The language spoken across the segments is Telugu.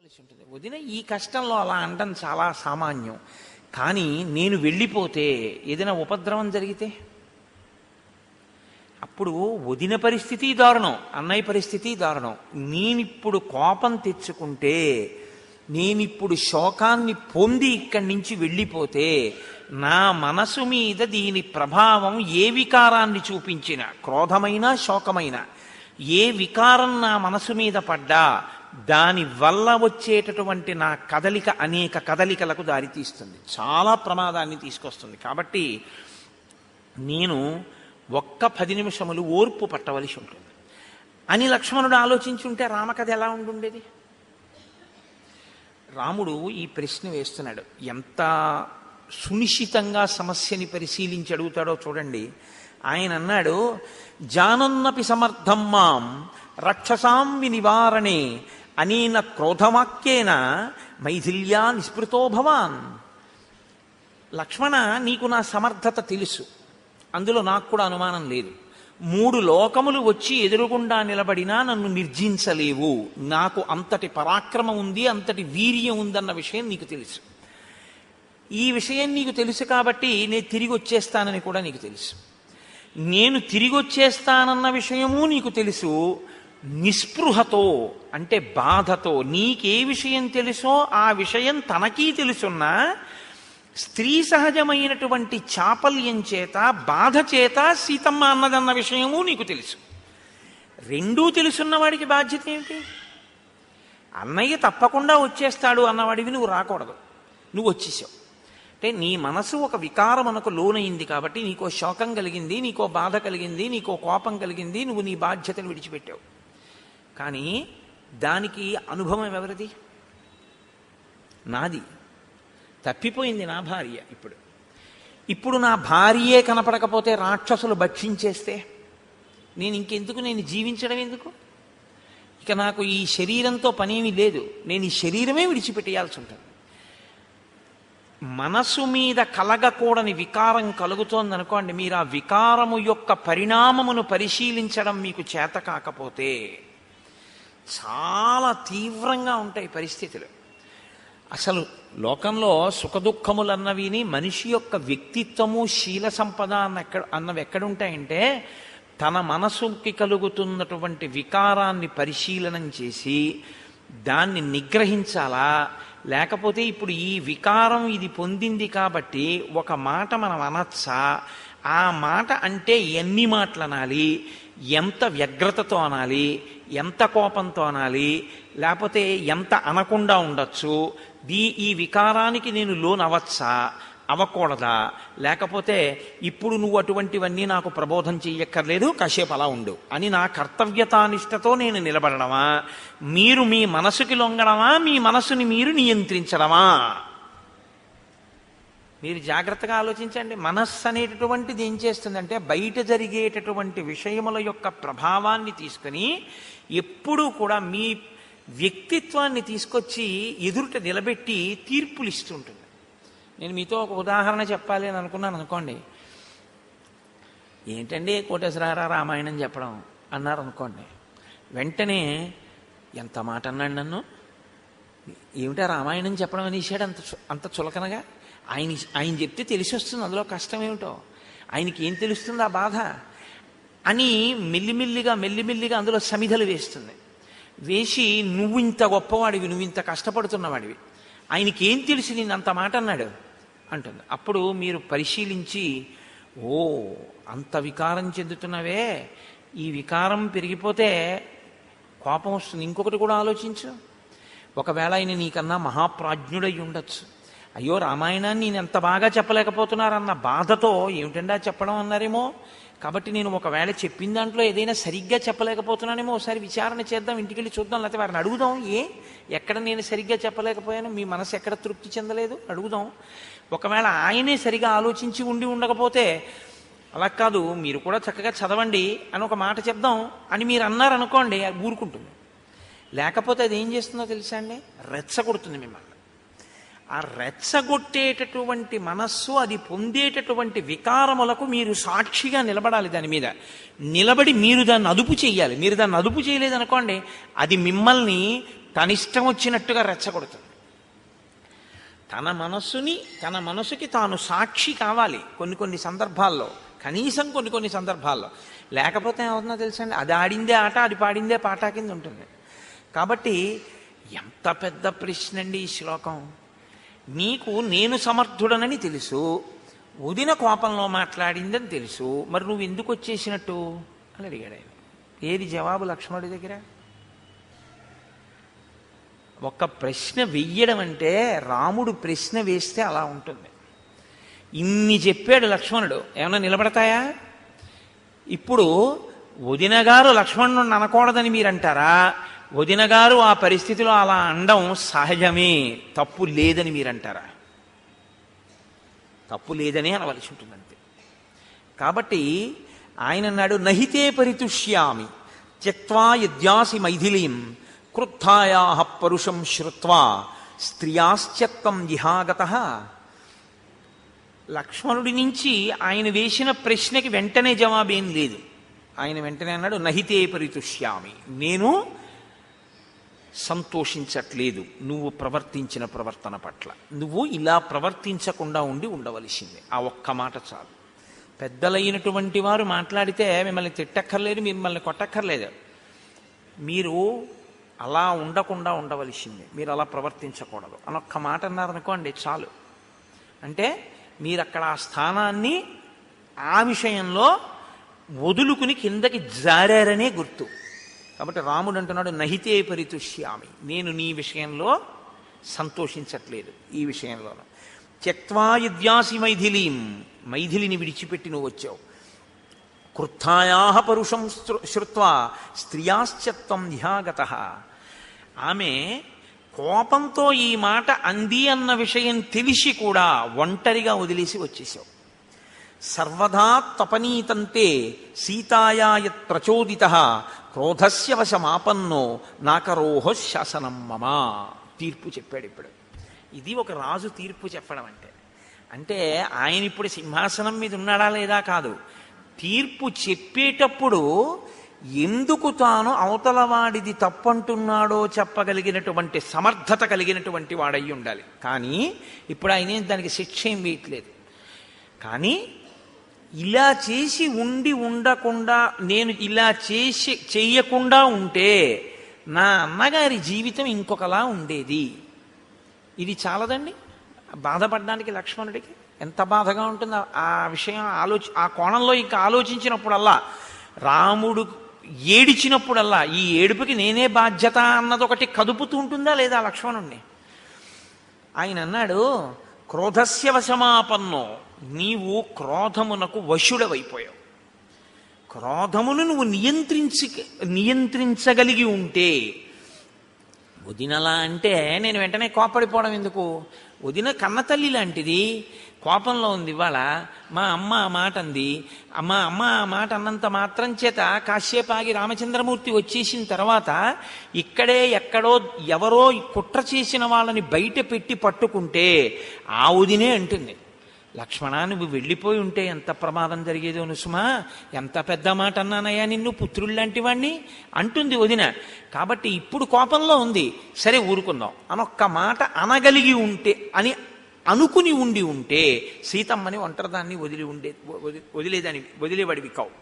ఉంటుంది. వదిన ఈ కష్టంలో అలా అనడం చాలా సామాన్యం. కానీ నేను వెళ్ళిపోతే ఏదైనా ఉపద్రవం జరిగితే అప్పుడు వదిన పరిస్థితి దారుణం, అన్నయ్య పరిస్థితి దారుణం. నేనిప్పుడు కోపం తెచ్చుకుంటే, నేనిప్పుడు శోకాన్ని పొంది ఇక్కడి నుంచి వెళ్ళిపోతే నా మనసు మీద దీని ప్రభావం ఏ వికారాన్ని చూపించినా, క్రోధమైనా శోకమైనా, ఏ వికారం నా మనసు మీద పడ్డా దాని వల్ల వచ్చేటటువంటి నా కదలిక అనేక కదలికలకు దారితీస్తుంది, చాలా ప్రమాదాన్ని తీసుకొస్తుంది. కాబట్టి నేను ఒక్క 10 నిమిషములు ఓర్పు పట్టవలసి ఉంటుంది అని లక్ష్మణుడు ఆలోచించుంటే రామకథ ఎలా ఉండుండేది? రాముడు ఈ ప్రశ్న వేస్తున్నాడు. ఎంత సునిశ్చితంగా సమస్యని పరిశీలించి అడుగుతాడో చూడండి. ఆయన అన్నాడు, జానన్నపి సమర్థం మాం రక్షసాం వినివారణే అనేన క్రోధవాక్యేన మైథిల్యా నిస్పృతో భవాన్. లక్ష్మణ, నీకు నా సమర్థత తెలుసు, అందులో నాకు కూడా అనుమానం లేదు. 3 లోకములు వచ్చి ఎదురుగుండా నిలబడినా నన్ను నిర్జించలేవు. నాకు అంతటి పరాక్రమం ఉంది, అంతటి వీర్యం ఉందన్న విషయం నీకు తెలుసు. ఈ విషయం నీకు తెలుసు కాబట్టి నేను తిరిగి వచ్చేస్తానని కూడా నీకు తెలుసు. నేను తిరిగి వచ్చేస్తానన్న విషయము నీకు తెలుసు. నిస్పృహతో అంటే బాధతో, నీకే విషయం తెలుసో ఆ విషయం తనకీ తెలుసున్నా స్త్రీ సహజమైనటువంటి చాపల్యం చేత, బాధ చేత సీతమ్మ అన్నదన్న విషయము నీకు తెలుసు. రెండూ తెలుసున్నవాడికి బాధ్యత ఏమిటి? అన్నయ్య తప్పకుండా వచ్చేస్తాడు అన్నవాడివి నువ్వు రాకూడదు, నువ్వు వచ్చేసావు. అంటే నీ మనసు ఒక వికారమునకు లోనైంది కాబట్టి నీకో శోకం కలిగింది, నీకో బాధ కలిగింది, నీకో కోపం కలిగింది, నువ్వు నీ బాధ్యతను విడిచిపెట్టావు. కానీ దానికి అనుభవం ఎవరిది? నాది. తప్పిపోయింది నా భార్య. ఇప్పుడు నా భార్యే కనపడకపోతే రాక్షసులు భక్షించేస్తే నేను ఇంకెందుకు, నేను జీవించడం ఎందుకు? ఇక నాకు ఈ శరీరంతో పనేమీ లేదు, నేను ఈ శరీరమే విడిచిపెట్టేయాల్సి ఉంటుంది. మనసు మీద కలగకూడని వికారం కలుగుతోందనుకోండి, మీరు ఆ వికారము యొక్క పరిణామమును పరిశీలించడం మీకు చేత కాకపోతే చాలా తీవ్రంగా ఉంటాయి పరిస్థితులు. అసలు లోకంలో సుఖదుఖములన్నవిని మనిషి యొక్క వ్యక్తిత్వము, శీల సంపద అన్నవి ఎక్కడుంటాయంటే తన మనసుకి కలుగుతున్నటువంటి వికారాన్ని పరిశీలనం చేసి దాన్ని నిగ్రహించాలా, లేకపోతే ఇప్పుడు ఈ వికారం ఇది పొందింది కాబట్టి ఒక మాట మనం అనొచ్చా, ఆ మాట అంటే ఎన్ని మాటలు అనాలి, ఎంత వ్యగ్రతతో అనాలి, ఎంత కోపంతో అనాలి, లేకపోతే ఎంత అనకుండా ఉండొచ్చు, ఈ వికారానికి నేను లోనవచ్చా అవ్వకూడదా, లేకపోతే ఇప్పుడు నువ్వు అటువంటివన్నీ నాకు ప్రబోధం చెయ్యక్కర్లేదు, కాసేపు అలా ఉండు అని నా కర్తవ్యతానిష్టతో నేను నిలబడమా, మీరు మీ మనసుకి లొంగడమా, మీ మనసుని మీరు నియంత్రించడమా? మీరు జాగ్రత్తగా ఆలోచించండి. మనస్సు అనేటటువంటిది ఏం చేస్తుందంటే బయట జరిగేటటువంటి విషయముల యొక్క ప్రభావాన్ని తీసుకొని ఎప్పుడూ కూడా మీ వ్యక్తిత్వాన్ని తీసుకొచ్చి ఎదురుట నిలబెట్టి తీర్పులు ఇస్తుంటుంది. నేను మీతో ఒక ఉదాహరణ చెప్పాలి అని అనుకున్నాను అనుకోండి. ఏంటండి కోటేశ్వరరావు రామాయణం చెప్పడం అన్నారు అనుకోండి, వెంటనే ఎంత మాట అన్నాడు నన్ను, ఏమిటా రామాయణం చెప్పడం అనేసాడు అంత చులకనగా. ఆయన చెప్తే తెలిసి వస్తుంది అందులో కష్టం ఏమిటో, ఆయనకి ఏం తెలుస్తుంది ఆ బాధ అని మెల్లిమెల్లిగా అందులో సమిధలు వేస్తుంది. వేసి నువ్వు ఇంత గొప్పవాడివి, నువ్వు ఇంత కష్టపడుతున్నవాడివి, ఆయనకి ఏం తెలిసి నిన్ను అంత మాట అన్నాడు అంటుంది. అప్పుడు మీరు పరిశీలించి, ఓ అంత వికారం చెందుతున్నావే, ఈ వికారం పెరిగిపోతే కోపం వస్తుంది. ఇంకొకటి కూడా ఆలోచించు, ఒకవేళ ఆయన నీకన్నా మహాప్రాజ్ఞుడై ఉండొచ్చు. అయ్యో రామాయణాన్ని నేను ఎంత బాగా చెప్పలేకపోతున్నారన్న బాధతో ఏమిటండా చెప్పడం అన్నారేమో, కాబట్టి నేను ఒకవేళ చెప్పిన దాంట్లో ఏదైనా సరిగ్గా చెప్పలేకపోతున్నానేమో, ఒకసారి విచారణ చేద్దాం, ఇంటికి వెళ్ళి చూద్దాం, లేకపోతే వారిని అడుగుదాం, ఎక్కడ నేను సరిగ్గా చెప్పలేకపోయాను, మీ మనసు ఎక్కడ తృప్తి చెందలేదు అడుగుదాం. ఒకవేళ ఆయనే సరిగా ఆలోచించి ఉండకపోతే, అలా కాదు మీరు కూడా చక్కగా చదవండి అని ఒక మాట చెప్దాం అని మీరు అన్నారనుకోండి, అది ఊరుకుంటుంది. లేకపోతే అది ఏం చేస్తుందో తెలుసా అండి, రెచ్చగొడుతుంది మిమ్మల్ని. ఆ రెచ్చగొట్టేటటువంటి మనస్సు, అది పొందేటటువంటి వికారములకు మీరు సాక్షిగా నిలబడాలి. దాని మీద నిలబడి మీరు దాన్ని అదుపు చేయాలి. మీరు దాన్ని అదుపు చేయలేదనుకోండి, అది మిమ్మల్ని తనిష్టం వచ్చినట్టుగా రెచ్చగొడుతుంది. తన మనసుకి తాను సాక్షి కావాలి కొన్ని సందర్భాల్లో, కనీసం కొన్ని సందర్భాల్లో. లేకపోతే ఏమవుతుందో తెలుసండి, అది ఆడిందే ఆట, అది పాడిందే పాట కింద ఉంటుంది. కాబట్టి ఎంత పెద్ద ప్రశ్న అండి ఈ శ్లోకం. నీకు నేను సమర్థుడనని తెలుసు, వదిన కోపంలో మాట్లాడిందని తెలుసు, మరి నువ్వు ఎందుకు వచ్చేసినట్టు అని అడిగాడు ఆయన. ఏది జవాబు లక్ష్మణుడి దగ్గర? ఒక ప్రశ్న వెయ్యడం అంటే, రాముడు ప్రశ్న వేస్తే అలా ఉంటుంది. ఇన్ని చెప్పాడు లక్ష్మణుడు, ఏమన్నా నిలబడతాయా? ఇప్పుడు వదిన గారు లక్ష్మణుడిని అనకూడదని మీరంటారా? వదిన గారు ఆ పరిస్థితిలో అలా అనడం సహజమే, తప్పు లేదని మీరంటారా? తప్పు లేదనే అనవలసి ఉంటుంది అంతే. కాబట్టి ఆయన అన్నాడు, నహితే పరితుష్యామి త్యక్త్వా యద్యాసి మైథిలీం క్రుద్ధాయా పరుషం శ్రుత్వా స్త్రియాశ్చత్వం జిహాగతః. లక్ష్మణుడి నుంచి ఆయన వేసిన ప్రశ్నకి వెంటనే జవాబేం లేదు. ఆయన వెంటనే అన్నాడు, నహితే పరితుష్యామి, నేను సంతోషించట్లేదు నువ్వు ప్రవర్తించిన ప్రవర్తన పట్ల. నువ్వు ఇలా ప్రవర్తించకుండా ఉండవలసిందే. ఆ ఒక్క మాట చాలు. పెద్దలైనటువంటి వారు మాట్లాడితే మిమ్మల్ని తిట్టక్కర్లేదు, మిమ్మల్ని కొట్టక్కర్లేదు. మీరు అలా ఉండవలసిందే, మీరు అలా ప్రవర్తించకూడదు అని ఒక్క మాట అన్నారనుకోండి చాలు. అంటే మీరు అక్కడ ఆ స్థానాన్ని ఆ విషయంలో వదులుకుని కిందకి జారారనే గుర్తు. కాబట్టి రాముడు అంటున్నాడు, నహితే పరితుష్యామి, నేను నీ విషయంలో సంతోషించట్లేదు, ఈ విషయంలోనూ. త్యక్త్వా యద్యాసి మైథిలీం, మైథిలిని విడిచిపెట్టి నువ్వు వచ్చావు. క్రుద్ధాయా పరుషం శ్రుత్వా స్త్రియాశ్చత్వం ధ్యాగతః. ఆమె కోపంతో ఈ మాట అంది అన్న విషయం తెలిసి కూడా ఒంటరిగా వదిలేసి వచ్చేసావు. సర్వదా తపనీతంతే సీతాయా యత్ ప్రచోదితః క్రోధస్య వశమాపన్నో నాకరోహ శాసనం మమ. తీర్పు చెప్పాడు ఇప్పుడు. ఇది ఒక రాజు తీర్పు చెప్పడం అంటే. అంటే ఆయన ఇప్పుడు సింహాసనం మీద ఉన్నాడా లేదా కాదు, తీర్పు చెప్పేటప్పుడు ఎందుకు తాను అవతలవాడిది తప్పంటున్నాడో చెప్పగలిగినటువంటి సమర్థత కలిగినటువంటి వాడయి ఉండాలి. కానీ ఇప్పుడు ఆయన దానికి శిక్ష ఏం వేయట్లేదు. కానీ ఇలా చేసి ఉండకుండా, నేను ఇలా చెయ్యకుండా ఉంటే నా అన్నగారి జీవితం ఇంకొకలా ఉండేది. ఇది చాలదండి బాధపడడానికి లక్ష్మణుడికి? ఎంత బాధగా ఉంటుందో ఆ విషయం ఆ కోణంలో ఇంకా ఆలోచించినప్పుడల్లా, రాముడు ఏడిచినప్పుడల్లా ఈ ఏడుపుకి నేనే బాధ్యత అన్నది ఒకటి కదుపుతూ ఉంటుందా లేదా లక్ష్మణుణ్ణి? ఆయన అన్నాడు, క్రోధస్య వశమాపన్నో, నీవు క్రోధమునకు వశుడవైపోయావు. క్రోధమును నువ్వు నియంత్రించగలిగి ఉంటే, వదినలా అంటే నేను వెంటనే కోపడిపోవడం ఎందుకు? వదిన కన్నతల్లి లాంటిది, కోపంలో ఉంది ఇవాళ. మా అమ్మ ఆ మాట అంది, మా అమ్మ ఆ మాట అన్నంత మాత్రం చేత కాసేపు ఆగి రామచంద్రమూర్తి వచ్చేసిన తర్వాత ఇక్కడే ఎక్కడో ఎవరో కుట్ర చేసిన వాళ్ళని బయట పెట్టి పట్టుకుంటే ఆ వదినే అంటుంది, లక్ష్మణ నువ్వు వెళ్ళిపోయి ఉంటే ఎంత ప్రమాదం జరిగేదో నుసుమా, ఎంత పెద్ద మాట అన్నానయ్యా నిన్ను, పుత్రుల్లాంటి వాణ్ణి అంటుంది వదిన. కాబట్టి ఇప్పుడు కోపంలో ఉంది, సరే ఊరుకుందాం అనొక్క మాట అనగలిగి ఉంటే, అని అనుకుని ఉంటే సీతమ్మని ఒంటరిదాన్ని వదిలేవాడివి కావు.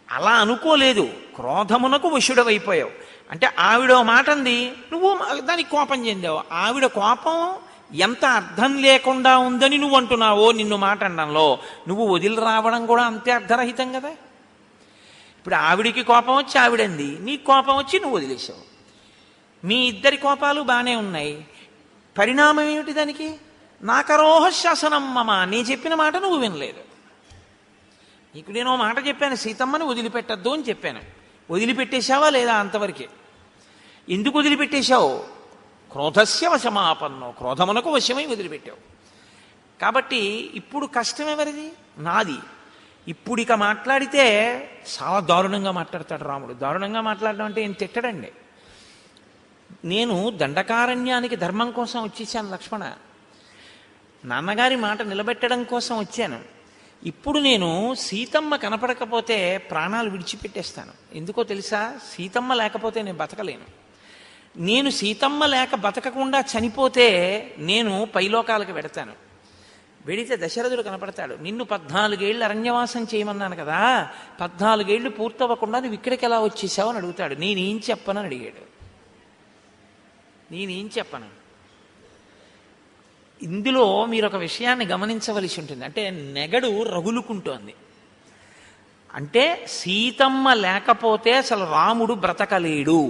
అలా అనుకోలేదు, క్రోధమునకు వశుడవైపోయావు. అంటే ఆవిడ మాట అంది, నువ్వు దానికి కోపం చెందావు. ఆవిడ కోపం ఎంత అర్థం లేకుండా ఉందని నువ్వు అంటున్నావో నిన్ను మాట అనడంలో, నువ్వు వదిలి రావడం కూడా అంతే అర్థరహితం కదా. ఇప్పుడు ఆవిడికి కోపం వచ్చి ఆవిడంది, నీకు కోపం వచ్చి నువ్వు వదిలేసావు. మీ ఇద్దరి కోపాలు బాగానే ఉన్నాయి, పరిణామం ఏమిటి దానికి? నాకరోహ శాసనం మమ, నీ చెప్పిన మాట నువ్వు వినలేదు. నీకు నేను మాట చెప్పాను, సీతమ్మని వదిలిపెట్టద్దు అని చెప్పాను, వదిలిపెట్టేశావా లేదా? అంతవరకే. ఎందుకు వదిలిపెట్టేశావు? క్రోధస్య వశమాపన్నో, క్రోధమునకు వశమై వదిలిపెట్టావు. కాబట్టి ఇప్పుడు కష్టం ఎవరిది? నాది. ఇప్పుడు ఇక మాట్లాడితే చాలా దారుణంగా మాట్లాడతాడు రాముడు. దారుణంగా మాట్లాడడం అంటే ఏం తిట్టడండి. నేను దండకారణ్యానికి ధర్మం కోసం వచ్చేసాను లక్ష్మణ, నాన్నగారి మాట నిలబెట్టడం కోసం వచ్చాను. ఇప్పుడు నేను సీతమ్మ కనపడకపోతే ప్రాణాలు విడిచిపెట్టేస్తాను. ఎందుకో తెలుసా? సీతమ్మ లేకపోతే నేను బతకలేను. నేను సీతమ్మ లేక బతకకుండా చనిపోతే నేను పైలోకాలకు వెడతాను. వెడితే దశరథుడు కనపడతాడు. నిన్ను 14 ఏళ్ళు అరణ్యవాసం చేయమన్నాను కదా, 14 ఏళ్ళు పూర్తవ్వకుండా నువ్వు ఇక్కడికి ఎలా వచ్చేసావు అని అడుగుతాడు. నేనేం చెప్పనని అడిగాడు. నేనేం చెప్పను? ఇందులో మీరు ఒక విషయాన్ని గమనించవలసి ఉంటుంది. అంటే నెగడు రగులుకుంటోంది. అంటే సీతమ్మ లేకపోతే అసలు రాముడు బ్రతకలేడు.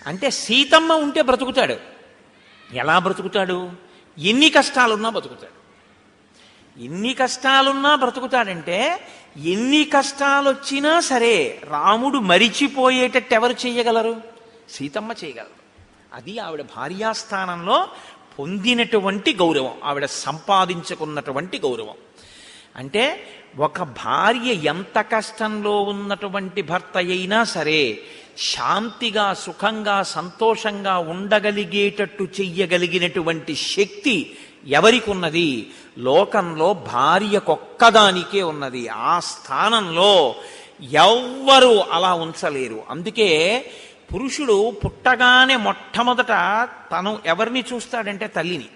అంటే సీతమ్మ ఉంటే బ్రతుకుతాడు. ఎలా బ్రతుకుతాడు? ఎన్ని కష్టాలున్నా బ్రతుకుతాడు. ఎన్ని కష్టాలున్నా బ్రతుకుతాడంటే ఎన్ని కష్టాలు వచ్చినా సరే రాముడు మరిచిపోయేటట్టు ఎవరు చేయగలరు? సీతమ్మ చేయగలరు. అది ఆవిడ భార్యాస్థానంలో పొందినటువంటి గౌరవం, ఆవిడ సంపాదించుకున్నటువంటి గౌరవం. అంటే ఒక భార్య ఎంత కష్టంలో ఉన్నటువంటి భర్త అయినా సరే శాంతిగా సుఖంగా సంతోషంగా ఉండగలిగేటట్టు చెయ్యగలిగినటువంటి శక్తి ఎవరికి ఉన్నది? లోకంలో భార్యకొక్కదానికే ఉన్నది. ఆ స్థానంలో ఎవ్వరూ అలా ఉంచలేరు. అందుకే పురుషుడు పుట్టగానే మొట్టమొదట తను ఎవరిని చూస్తాడంటే తల్లిని.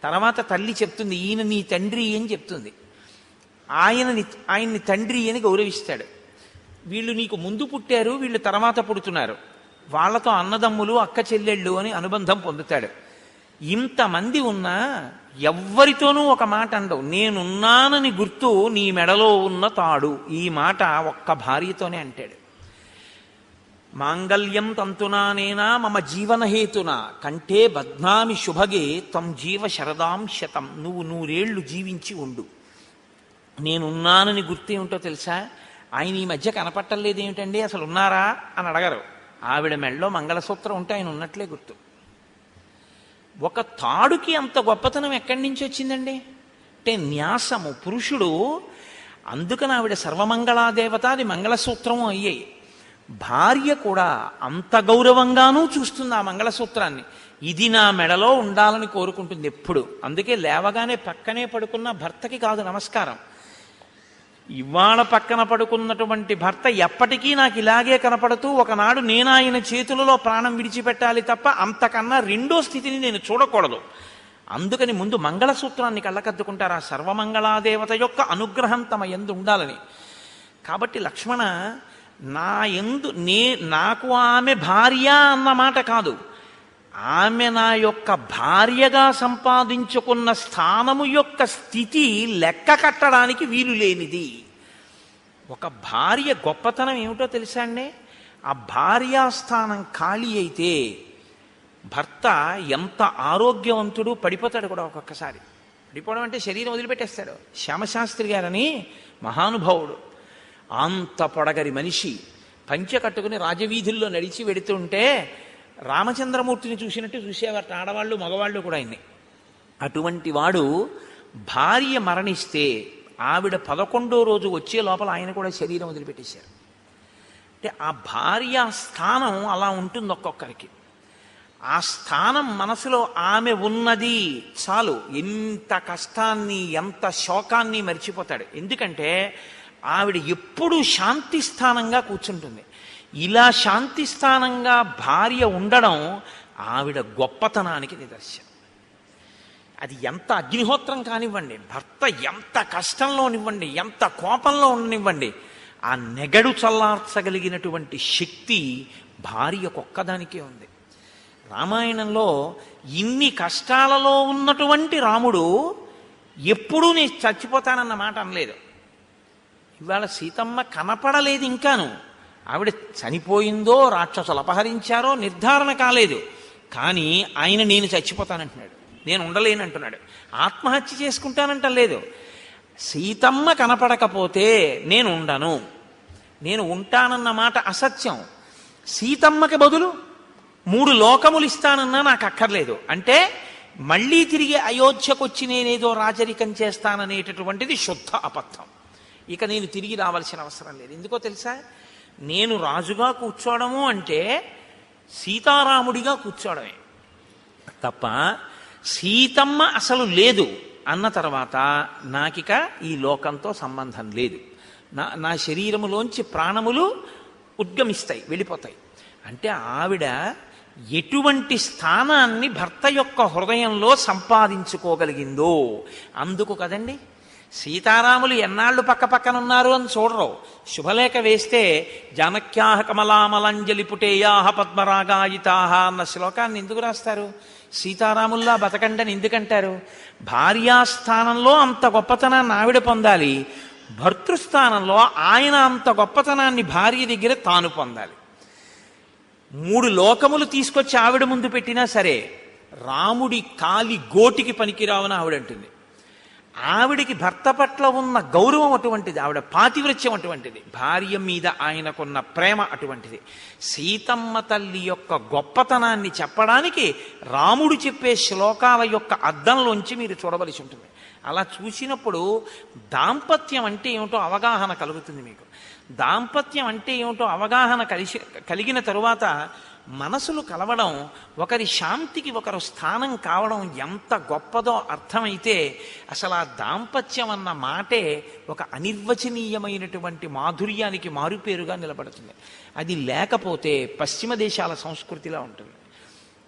తర్వాత తల్లి చెప్తుంది ఈయన నీ తండ్రి అని చెప్తుంది. ఆయన్ని తండ్రి అని గౌరవిస్తాడు. వీళ్ళు నీకు ముందు పుట్టారు, వీళ్ళు తర్వాత పుడుతున్నారు, వాళ్ళతో అన్నదమ్ములు అక్క చెల్లెళ్ళు అని అనుబంధం పొందుతాడు. ఇంతమంది ఉన్నా ఎవ్వరితోనూ ఒక మాట అండవు. నేనున్నానని గుర్తు నీ మెడలో ఉన్న తాడు. ఈ మాట ఒక్క భార్యతోనే అంటాడు. మాంగళ్యం తంతునానేనా మమ జీవనహేతున కంటే బధ్నామి శుభగే తం జీవ శరదాం శతం. నువ్వు 100 ఏళ్ళు జీవించి ఉండు. నేనున్నానని గుర్తు ఏమిటో తెలుసా? ఆయన ఈ మధ్య కనపట్టలేదు ఏమిటండి, అసలు ఉన్నారా అని అడగరు. ఆవిడ మెళ్ళలో మంగళసూత్రం ఉంటే ఆయన ఉన్నట్లే గుర్తు. ఒక తాడుకి అంత గొప్పతనం ఎక్కడి నుంచి వచ్చిందండి? అంటే న్యాసము, పురుషుడు. అందుకని ఆవిడ సర్వమంగళాదేవత, అది మంగళసూత్రము అయ్యాయి. భార్య కూడా అంత గౌరవంగానూ చూస్తుంది ఆ మంగళసూత్రాన్ని. ఇది నా మెడలో ఉండాలని కోరుకుంటుంది ఎప్పుడు. అందుకే లేవగానే పక్కనే పడుకున్న భర్తకి కాదు నమస్కారం. ఇవాళ పక్కన పడుకున్నటువంటి భర్త ఎప్పటికీ నాకు ఇలాగే కనపడుతూ ఒకనాడు నేను ఆయన చేతులలో ప్రాణం విడిచిపెట్టాలి తప్ప అంతకన్నా రెండో స్థితిని నేను చూడకూడదు. అందుకని ముందు మంగళసూత్రాన్ని కళ్ళకద్దుకుంటారు. ఆ సర్వమంగళాదేవత యొక్క అనుగ్రహం తమ యందు ఉండాలని. కాబట్టి లక్ష్మణ, నాకు ఆమె భార్య అన్న మాట కాదు, ఆమె నా యొక్క భార్యగా సంపాదించుకున్న స్థానము యొక్క స్థితి లెక్క కట్టడానికి వీలు లేనిది. ఒక భార్య గొప్పతనం ఏమిటో తెలుసా అండి? ఆ భార్యాస్థానం ఖాళీ అయితే భర్త ఎంత ఆరోగ్యవంతుడు, పడిపోతాడు కూడా ఒక్కొక్కసారి. పడిపోవడం అంటే శరీరం వదిలిపెట్టేస్తాడు. శ్యామశాస్త్రి గారని మహానుభావుడు, అంత పొడగరి మనిషి, పంచె కట్టుకుని రాజవీధుల్లో నడిచి వెడుతుంటే రామచంద్రమూర్తిని చూసినట్టు చూసేవారు ఆడవాళ్ళు మగవాళ్ళు కూడా ఆయన్ని. అటువంటి వాడు భార్య మరణిస్తే ఆవిడ 11వ రోజు వచ్చే లోపల ఆయన కూడా శరీరం వదిలిపెట్టేశారు. అంటే ఆ భార్య స్థానం అలా ఉంటుంది ఒక్కొక్కరికి. ఆ స్థానం మనసులో ఆమె ఉన్నది చాలు, ఎంత కష్టాన్ని ఎంత శోకాన్ని మర్చిపోతాడు. ఎందుకంటే ఆవిడ ఎప్పుడూ శాంతి స్థానంగా కూర్చుంటుంది. ఇలా శాంతి స్థానంగా భార్య ఉండడం ఆవిడ గొప్పతనానికి నిదర్శనం. అది ఎంత అగ్నిహోత్రం కానివ్వండి, భర్త ఎంత కష్టంలోనివ్వండి, ఎంత కోపంలో ఉండనివ్వండి, ఆ నెగడు చల్లార్చగలిగినటువంటి శక్తి భార్యకొక్కదానికే ఉంది. రామాయణంలో ఇన్ని కష్టాలలో ఉన్నటువంటి రాముడు ఎప్పుడూ నేను చచ్చిపోతానన్న మాట అనలేదు. ఇవాళ సీతమ్మ కనపడలేదు ఇంకాను. ఆవిడ చనిపోయిందో రాక్షసులు అపహరించారో నిర్ధారణ కాలేదు. కానీ ఆయన నేను చచ్చిపోతానంటున్నాడు, నేను ఉండలేనంటున్నాడు. ఆత్మహత్య చేసుకుంటానంటలేదు. సీతమ్మ కనపడకపోతే నేను ఉండను, నేను ఉంటానన్న మాట అసత్యం. సీతమ్మకి బదులు 3 లోకములు ఇస్తానన్నా నాకు అక్కర్లేదు అంటే మళ్ళీ తిరిగి అయోధ్యకొచ్చి నేనేదో రాజరికం చేస్తాననేటటువంటిది శుద్ధ అబద్ధం. ఇక నేను తిరిగి రావాల్సిన అవసరం లేదు. ఎందుకో తెలుసా? నేను రాజుగా కూర్చోవడము అంటే సీతారాముడిగా కూర్చోవడమే తప్ప సీతమ్మ అసలు లేదు అన్న తర్వాత నాకిక ఈ లోకంతో సంబంధం లేదు. నా శరీరములోంచి ప్రాణములు ఉద్గమిస్తాయి, వెళ్ళిపోతాయి. అంటే ఆవిడ ఎటువంటి స్థానాన్ని భర్త యొక్క హృదయంలో సంపాదించుకోగలిగిందో అందుకు కదండి. సీతారాములు ఎన్నాళ్ళు పక్క పక్కనున్నారు అని చూడరు. శుభలేఖ వేస్తే జానక్యాహ కమలామలంజలి పుటేయాహ పద్మరాగాయితాహ అన్న శ్లోకాన్ని ఎందుకు రాస్తారు? సీతారాముల్లా బతకండని ఎందుకంటారు? భార్యాస్థానంలో అంత గొప్పతనాన్ని ఆవిడ పొందాలి, భర్తృస్థానంలో ఆయన అంత గొప్పతనాన్ని భార్య దగ్గర తాను పొందాలి. 3 లోకములు తీసుకొచ్చి ఆవిడ ముందు పెట్టినా సరే రాముడి కాలి గోటికి పనికిరావని ఆవిడంటుంది. ఆవిడికి భర్త పట్ల ఉన్న గౌరవం అటువంటిది, ఆవిడ పాతివ్రత్యం అటువంటిది, భార్య మీద ఆయనకున్న ప్రేమ అటువంటిది. సీతమ్మ తల్లి యొక్క గొప్పతనాన్ని చెప్పడానికి రాముడు చెప్పే శ్లోకాల యొక్క అద్దంలోంచి మీరు చూడవలసి ఉంటుంది. అలా చూసినప్పుడు దాంపత్యం అంటే ఏమిటో అవగాహన కలుగుతుంది మీకు. దాంపత్యం అంటే ఏమిటో అవగాహన కలిగిన తరువాత మనసులు కలవడం, ఒకరి శాంతికి ఒకరు స్థానం కావడం ఎంత గొప్పదో అర్థమైతే అసలు ఆ దాంపత్యం అన్న మాటే ఒక అనిర్వచనీయమైనటువంటి మాధుర్యానికి మారుపేరుగా నిలబడుతుంది. అది లేకపోతే పశ్చిమ దేశాల సంస్కృతిలో ఉంటుంది.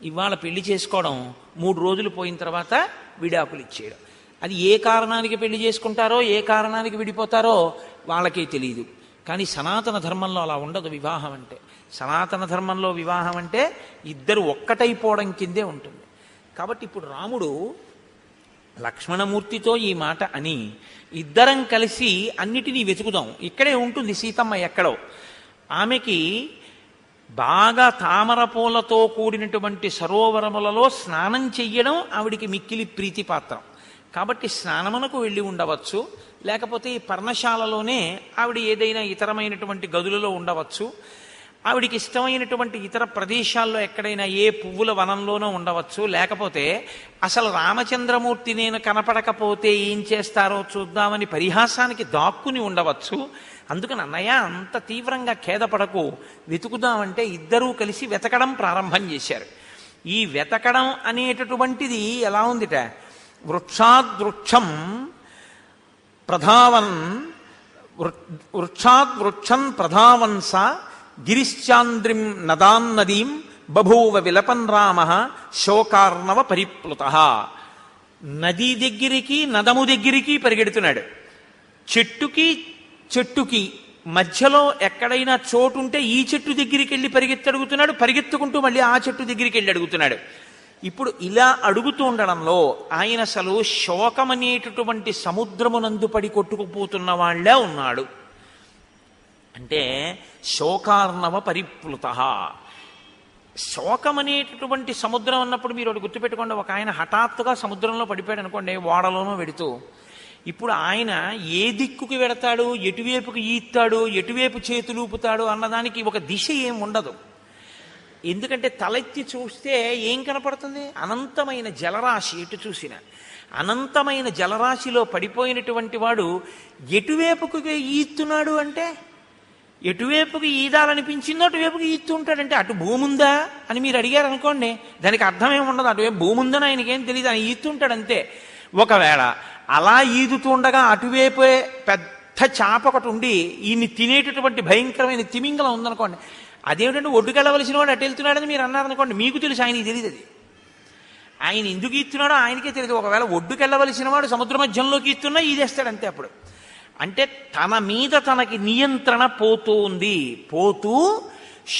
ఇవాళ పెళ్లి చేసుకోవడం, 3 రోజులు పోయిన తర్వాత విడాకులు ఇచ్చేయడం. అది ఏ కారణానికి పెళ్లి చేసుకుంటారో, ఏ కారణానికి విడిపోతారో వాళ్ళకే తెలియదు. కానీ సనాతన ధర్మంలో అలా ఉండదు. వివాహం అంటే, సనాతన ధర్మంలో వివాహం అంటే ఇద్దరు ఒక్కటైపోవడం కిందే ఉంటుంది. కాబట్టి ఇప్పుడు రాముడు లక్ష్మణమూర్తితో ఈ మాట అని ఇద్దరం కలిసి అన్నిటినీ వెతుకుదాం. ఇక్కడే ఉంటుంది సీతమ్మ ఎక్కడో. ఆమెకి బాగా తామర పూలతో కూడినటువంటి సరోవరములలో స్నానం చెయ్యడం ఆవిడికి మిక్కిలి ప్రీతిపాత్రం. కాబట్టి స్నానమునకు వెళ్ళి ఉండవచ్చు, లేకపోతే ఈ పర్ణశాలలోనే ఆవిడ ఏదైనా ఇతరమైనటువంటి గదులలో ఉండవచ్చు, ఆవిడికి ఇష్టమైనటువంటి ఇతర ప్రదేశాల్లో ఎక్కడైనా ఏ పువ్వుల వనంలోనో ఉండవచ్చు, లేకపోతే అసలు రామచంద్రమూర్తి నేను కనపడకపోతే ఏం చేస్తారో చూద్దామని పరిహాసానికి దాక్కుని ఉండవచ్చు. అందుకని అన్నయ్య అంత తీవ్రంగా ఖేదపడకు, వెతుకుదామంటే ఇద్దరూ కలిసి వెతకడం ప్రారంభం చేశారు. ఈ వెతకడం అనేటటువంటిది ఎలా ఉందిట, వృక్షాద్వృక్షం ప్రధావన్ వృక్షాద్వృక్షం ప్రధావన్స గిరిశ్చాంద్రిం నదాన్నదీం బభూవ విలపన్ రామ శోకార్ణవ పరిప్లుత. నదీ దగ్గరికి నదము దగ్గరికి పరిగెడుతున్నాడు. చెట్టుకి మధ్యలో ఎక్కడైనా చోటుంటే ఈ చెట్టు దగ్గరికి వెళ్ళి పరిగెత్తడుగుతున్నాడు, పరిగెత్తుకుంటూ మళ్ళీ ఆ చెట్టు దగ్గరికి వెళ్ళి అడుగుతున్నాడు. ఇప్పుడు ఇలా అడుగుతూ ఉండడంలో ఆయన అసలు శోకమనేటటువంటి సముద్రమునందు పడి కొట్టుకుపోతున్న వాళ్ళే ఉన్నాడు. అంటే శోకార్ణవ పరిప్లుత. శోకమనేటటువంటి సముద్రం అన్నప్పుడు మీరు ఒకటి గుర్తుపెట్టుకోండి, ఒక ఆయన హఠాత్తుగా సముద్రంలో పడిపోయాడు అనుకోండి, ఓడలోనో వెడుతూ. ఇప్పుడు ఆయన ఏ దిక్కుకి వెడతాడు, ఎటువైపుకి ఈత్తాడు, ఎటువైపు చేతులు ఊపుతాడు అన్నదానికి ఒక దిశ ఏం ఉండదు. ఎందుకంటే తలెత్తి చూస్తే ఏం కనపడుతుంది? అనంతమైన జలరాశి. ఎటు చూసిన అనంతమైన జలరాశిలో పడిపోయినటువంటి వాడు ఎటువైపుకి ఈత్తున్నాడు అంటే, ఎటువైపుకి ఈదాలనిపించిందో అటువైపుకి ఈత్తు ఉంటాడంటే, అటు భూమి ఉందా అని మీరు అడిగారు అనుకోండి, దానికి అర్థం ఏమి ఉండదు. అటువైపు భూమి ఉందని ఆయనకేం తెలియదు, ఆయన ఈత్తుంటాడు అంతే. ఒకవేళ అలా ఈదుతూ ఉండగా అటువైపే పెద్ద చాప ఒకటి ఉండి ఈయన్ని తినేటటువంటి భయంకరమైన తిమింగలం ఉందనుకోండి, అదేమిటంటే ఒడ్డుకెళ్ళవలసిన వాడు అటు వెళ్తున్నాడని మీరు అన్నారనుకోండి, మీకు తెలుసు, ఆయనకి తెలియదు. అది ఆయన ఎందుకు ఈత్తున్నాడో ఆయనకే తెలియదు. ఒకవేళ ఒడ్డుకెళ్ళవలసిన వాడు సముద్ర మధ్యంలోకి ఈత్తున్నా ఈదేస్తాడు అంతే. అప్పుడు అంటే తన మీద తనకి నియంత్రణ పోతూ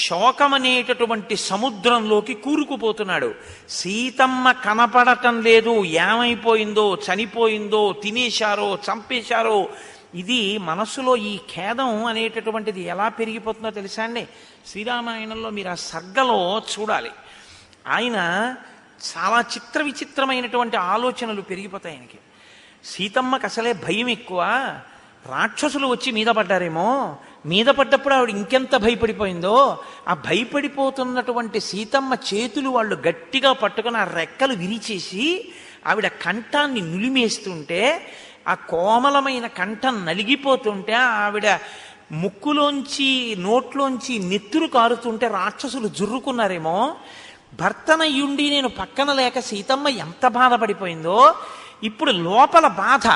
శోకమనేటటువంటి సముద్రంలోకి కూరుకుపోతున్నాడు. సీతమ్మ కనపడటం లేదు, ఏమైపోయిందో, చనిపోయిందో, తినేశారో, చంపేశారో. ఇది మనసులో ఈ ఖేదం అనేటటువంటిది ఎలా పెరిగిపోతుందో తెలుసా అండి? శ్రీరామాయణంలో మీరు ఆ సర్గలో చూడాలి. ఆయన చాలా చిత్ర విచిత్రమైనటువంటి ఆలోచనలు పెరిగిపోతాయి ఆయనకి. సీతమ్మకి అసలే భయం ఎక్కువ, రాక్షసులు వచ్చి మీద పడ్డారేమో, మీద పడ్డప్పుడు ఆవిడ ఇంకెంత భయపడిపోయిందో. ఆ భయపడిపోతున్నటువంటి సీతమ్మ చేతులు వాళ్ళు గట్టిగా పట్టుకుని ఆ రెక్కలు విరిచేసి ఆవిడ కంఠాన్ని నులిమేస్తుంటే, ఆ కోమలమైన కంఠం నలిగిపోతుంటే, ఆవిడ ముక్కులోంచి నోట్లోంచి నెత్తురు కారుతుంటే రాక్షసులు జుర్రుకున్నారేమో. భర్తనయ్యుండి నేను పక్కన లేక సీతమ్మ ఎంత బాధపడిపోయిందో. ఇప్పుడు లోపల బాధ,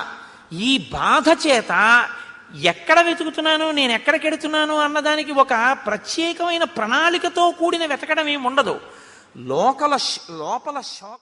ఈ బాధ చేత ఎక్కడ వెతుకుతున్నాను, నేను ఎక్కడికెడుతున్నాను అన్నదానికి ఒక ప్రత్యేకమైన ప్రణాళికతో కూడిన వెతకడం ఏమి ఉండదు. లోపల లోపల శోక